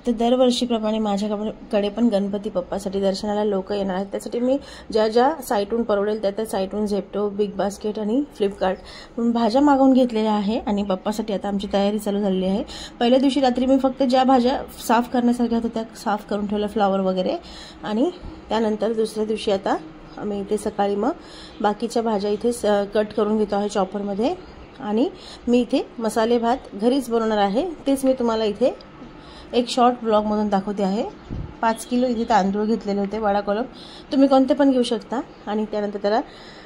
तर दरवर्षीप्रमाणे माझ्याकडे पण गणपती बाप्पासाठी दर्शनाला लोक येणार आहेत। त्यासाठी मी ज्या ज्या साईटहून परवडेल त्या साईटहून झेप्टो, बिग बास्केट आणि फ्लिपकार्ट भाज्या मागवून घेतलेल्या आहे आणि बाप्पासाठी आता आमची तयारी चालू झालेली आहे। पहिल्या दिवशी रात्री मी फक्त ज्या भाज्या साफ करण्यासारख्या होत्या त्या साफ करून ठेवल्या, फ्लावर वगैरे, आणि त्यानंतर दुसऱ्या दिवशी आता आम्ही इथे सकाळी मग बाकीच्या भाज्या इथे कट करून घेतो आहे चॉपरमध्ये। आणि मी इथे मसाले भात घरीच बनवणार आहे, तेच मी तुम्हाला इथे एक शॉर्ट ब्लॉगमधून दाखवते आहे। 5 किलो इथे तांदूळ घेतलेले होते, वडा कोलम, तुम्ही कोणते पण घेऊ शकता। आणि त्यानंतर त्याला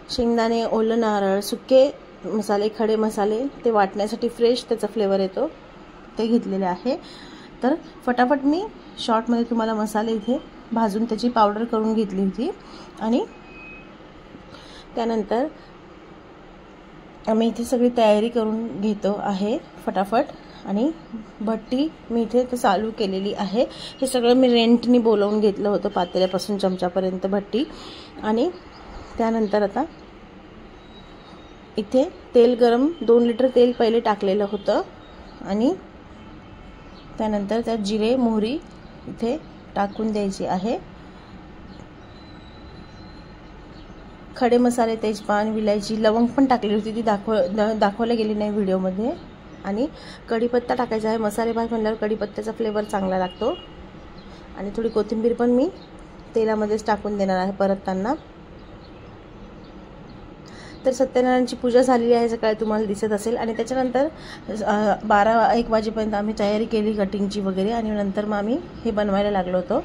शेंगदाणे, ओलं नारळ, सुके मसाले, खडे मसाले, ते वाटण्यासाठी फ्रेश त्याचा फ्लेवर येतो, ते घेतलेले आहे। तर फटाफट मी शॉर्टमध्ये तुम्हाला मसाले इथे भाजून त्याची पावडर करून घेतली होती। आणि त्यानंतर आम्ही इथे सगळी तयारी करून घेतो आहे फटाफट। आणि भट्टी मी इथे चालू केलेली आहे। हे सगळं मी रेंटनी बोलवून घेतलं होतं, पातेल्यापासून चमच्यापर्यंत भट्टी। आणि त्यानंतर आता इथे तेल गरम, 2 लिटर तेल पहिले टाकलेलं होतं। आणि त्यानंतर त्यात जिरे, मोहरी इथे टाकून द्यायची आहे। खडे मसाले, तेजपान, विलायची, लवंग पण टाकली होती, ती दाखवल्या गेली नाही व्हिडिओमध्ये। आणि कढीपत्ता टाकायचा आहे, मसाले भात म्हणल्यावर कढीपत्त्याचा फ्लेवर चांगला लागतो। आणि थोडी कोथिंबीर पण मी तेलामध्येच टाकून देणार आहे परतताना। तर सत्यनारायणची पूजा झालेली आहे, सकाळी तुम्हाला दिसत असेल। आणि त्याच्यानंतर 12-1 वाजेपर्यंत आम्ही तयारी केली कटिंगची वगैरे, आणि नंतर मग आम्ही हे बनवायला लागलो होतो।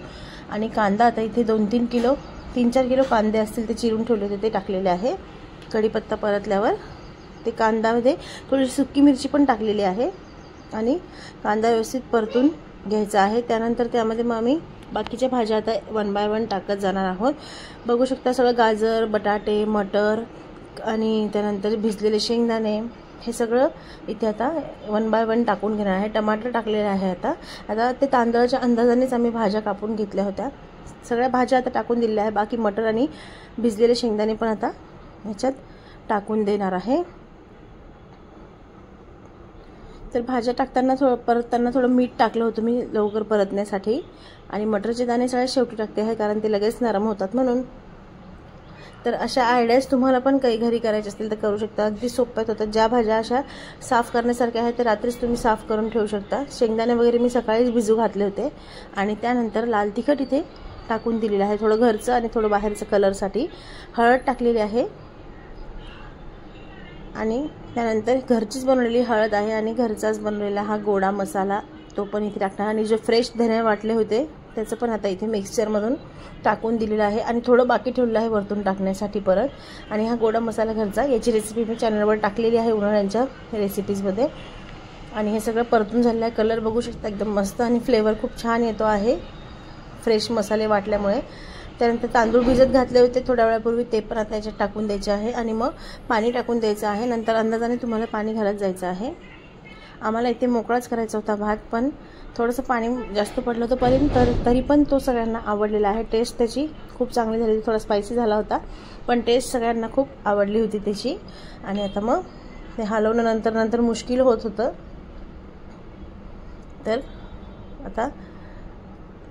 आणि कांदा आता इथे 2-3 किलो, 3-4 किलो कांदे असतील ते चिरून ठेवले होते, ते टाकलेले आहे। कढीपत्ता परतल्यावर ते कांद्यामध्ये थोडीशी सुकी मिरची पण टाकलेली आहे आणि कांदा व्यवस्थित परतून घ्यायचा आहे। त्यानंतर त्यामध्ये मग आम्ही बाकीच्या भाज्या आता 1 बाय 1 टाकत जाणार आहोत। बघू शकता सगळं गाजर, बटाटे, मटर आणि त्यानंतर भिजलेले शेंगदाणे, हे सगळं इथे आता 1 बाय 1 टाकून घेणार आहे। टमाटर टाकलेले आहे। आता ते तांदळाच्या अंदाजानेच आम्ही भाज्या कापून घेतल्या होत्या, सगळ्या भाज्या आता टाकून दिलेल्या आहे। बाकी मटर आणि भिजलेले शेंगदाणे पण आता ह्याच्यात टाकून देणार आहे। तर भाज्या टाकताना परतताना थोडं मीठ टाकलं होतं मी लवकर परतण्यासाठी। आणि मटरचे दाणे सगळ्यात शेवटी टाकते आहे, कारण ते लगेच नरम होतात म्हणून। तर अशा आयडियाज तुम्हाला पण काही घरी करायचे असतील तर करू शकता, अगदी सोप्यात होतात। ज्या भाज्या अशा साफ करण्यासारख्या आहेत ते रात्रीच तुम्ही साफ करून ठेवू शकता। शेंगदाणे वगैरे मी सकाळीच भिजू घातले होते। आणि त्यानंतर लाल तिखट इथे टाकून दिलेलं आहे, थोडं घरचं आणि थोडं बाहेरचं कलरसाठी। हळद टाकलेली आहे आणि त्यानंतर घरचीच बनवलेली हळद आहे आणि घरचाच बनवलेला हा गोडा मसाला तो पण इथे टाकणार। आणि जे फ्रेश धने वाटले होते त्याचं पण आता इथे मिक्सचरमधून टाकून दिलेलं आहे आणि थोडं बाकी ठेवलं आहे वरतून टाकण्यासाठी परत। आणि हा गोडा मसाला घरचा, याची रेसिपी मी चॅनलवर टाकलेली आहे उन्हाळ्याच्या रेसिपीजमध्ये। आणि हे सगळं परतून झालेलं आहे, कलर बघू शकता एकदम मस्त आणि फ्लेवर खूप छान येतो आहे फ्रेश मसाले वाटल्यामुळे। त्यानंतर तांदूळ भिजत घातले होते थोड्या वेळापूर्वी, ते पण आता याच्यात टाकून द्यायचे आहे आणि मग पाणी टाकून द्यायचं आहे। नंतर अंदाजाने तुम्हाला पाणी घालत जायचं आहे। आम्हाला इथे मोकळाच करायचा होता भात, पण थोडंसं पाणी जास्त पडलं होतं, तरी पण तो सगळ्यांना आवडलेला आहे। टेस्ट त्याची खूप चांगली झाली, थोडा स्पायसी झाला होता पण टेस्ट सगळ्यांना खूप आवडली होती त्याची। आणि आता मग ते हलवणं नंतर मुश्किल होत होतं। तर आता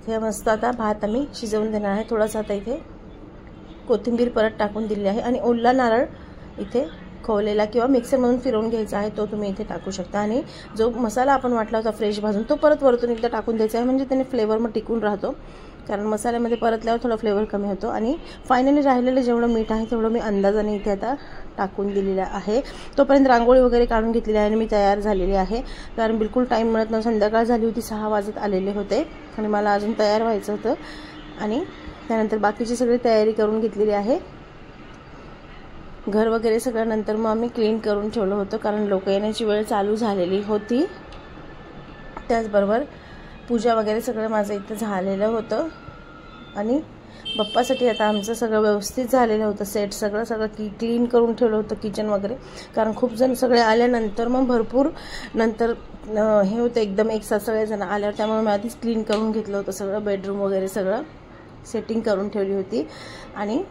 हे मस्त आता भात आम्ही शिजवून देणार आहे। थोडासा आता इथे कोथिंबीर परत टाकून दिली आहे आणि ओला नारळ इथे खोवलेला किंवा मिक्सरमधून फिरवून घ्यायचा आहे, तो तुम्ही इथे टाकू शकता। आणि जो मसाला आपण वाटला होता फ्रेश भाजून तो परत वरतून एकदा टाकून द्यायचा आहे, म्हणजे त्याने फ्लेवर मग टिकून राहतो, कारण मसाल्यामध्ये परतल्यावर थोडा फ्लेवर कमी होतो। आणि फायनली राहिलेलं जेवढं मीठ आहे तेवढं मी अंदाजाने इथे आता टाकून दिलेलं आहे। तोपर्यंत रांगोळी वगैरे काढून घेतलेली आहे आणि मी तयार झालेली आहे, कारण बिलकुल टाईम मिळत नव्हता। संध्याकाळ झाली होती, 6 वाजत आलेले होते आणि मला अजून तयार व्हायचं होतं। आणि त्यानंतर बाकीची सगळी तयारी करून घेतलेली आहे, घर वगैरे सगळं नंतर मग आम्ही क्लीन करून ठेवलं होतं, कारण लोक येण्याची वेळ चालू झालेली होती। त्याचबरोबर पूजा वगैरे सगळं माझं इथं झालेलं होतं आणि बाप्पासाठी आता आमचं सगळं व्यवस्थित झालेलं होतं। सेट सगळं क्लीन करून ठेवलं होतं, किचन वगैरे, कारण खूप जण सगळे आल्यानंतर मग भरपूर नंतर हे होतं एकदम एक साथ सगळेजण आल्यावर, त्यामुळे मी आधीच क्लीन करून घेतलं होतं सगळं, बेडरूम वगैरे सगळं सेटिंग करून ठेवली होती। आणि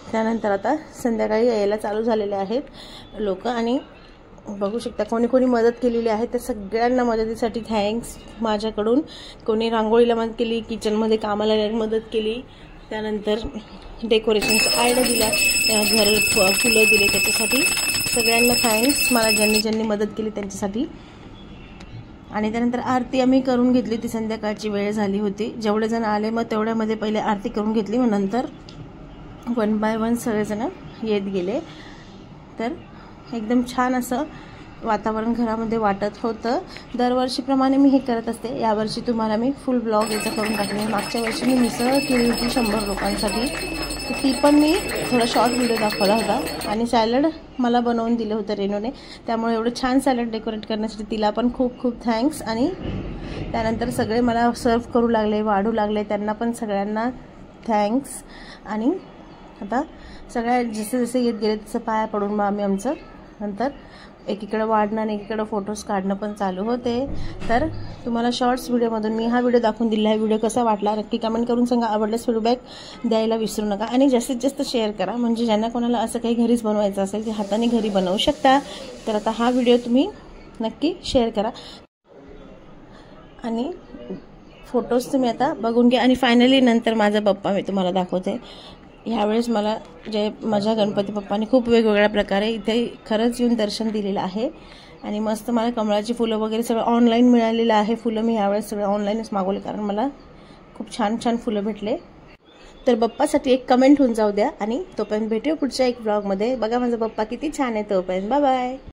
त्यानंतर आता संध्याकाळी यायला चालू झालेले आहेत लोक। आणि बघू शकता कोणी कोणी मदत केलेली आहे त्या सगळ्यांना मदतीसाठी थँक्स माझ्याकडून. कोणी रांगोळीला मदत केली, किचनमध्ये कामाला मदत केली, त्यानंतर डेकोरेशनचा आयडिया दिला, घर फुलं दिले, त्याच्यासाठी सगळ्यांना थँक्स. मला ज्यांनी मदत केली त्यांच्यासाठी. आणि त्यानंतर आरती आम्ही करून घेतली. ती संध्याकाळची वेळ झाली होती. जेवढे जण आले मग तेवढ्यामध्ये पहिले आरती करून घेतली, मग नंतर 1 बाय 1 सगळेजण येत गेले. तर एकदम छान असं वातावरण घरामध्ये वाटत होतं. दरवर्षीप्रमाणे मी हे करत असते. यावर्षी तुम्हाला मी फुल ब्लॉग याचा करून टाकले. मागच्या वर्षी मी मिसळ केली होती 100 लोकांसाठी, तर ती पण मी थोडा शॉर्ट व्हिडिओ दाखवला होता. आणि सॅलड मला बनवून दिलं होतं रेनूने, त्यामुळे एवढं छान सॅलड डेकोरेट करण्यासाठी तिला पण खूप खूप थँक्स. आणि त्यानंतर सगळे मला सर्व करू लागले, वाढू लागले, त्यांना पण सगळ्यांना थँक्स. आणि आता सगळ्या जसे येत गेले तसं पाया पडून मग आम्ही आमचं नंतर एकीकडं वाढणं आणि एकीकडं फोटोज काढणं पण चालू होते. तर तुम्हाला शॉर्ट्स व्हिडिओमधून मी हा व्हिडिओ दाखवून दिला आहे. व्हिडिओ कसा वाटला नक्की कमेंट करून सांगा. आवडल्यास फीडबॅक द्यायला विसरू नका आणि जास्तीत जास्त शेअर करा, म्हणजे ज्यांना कोणाला असं काही घरीच बनवायचं असेल ते हाताने घरी बनवू शकता. तर आता हा व्हिडिओ तुम्ही नक्की शेअर करा आणि फोटोज तुम्ही आता बघून घ्या. आणि फायनली नंतर माझा पप्पा मी तुम्हाला दाखवते. ह्यावेळेस मला माझ्या गणपती बाप्पाने खूप वेगवेगळ्या प्रकारे इथे खरंच येऊन दर्शन दिलेलं आहे. आणि मस्त मला कमळाची फुलं वगैरे सगळं ऑनलाईन मिळालेलं आहे. फुलं मी ह्यावेळेस सगळं ऑनलाईनच मागवले, कारण मला खूप छान छान फुलं भेटले. तर बाप्पासाठी एक कमेंट होऊन जाऊ द्या. आणि तोपर्यंत भेटूया पुढच्या एक ब्लॉगमध्ये. बघा माझा बाप्पा किती छान आहे तोपर्यंत. Bye bye.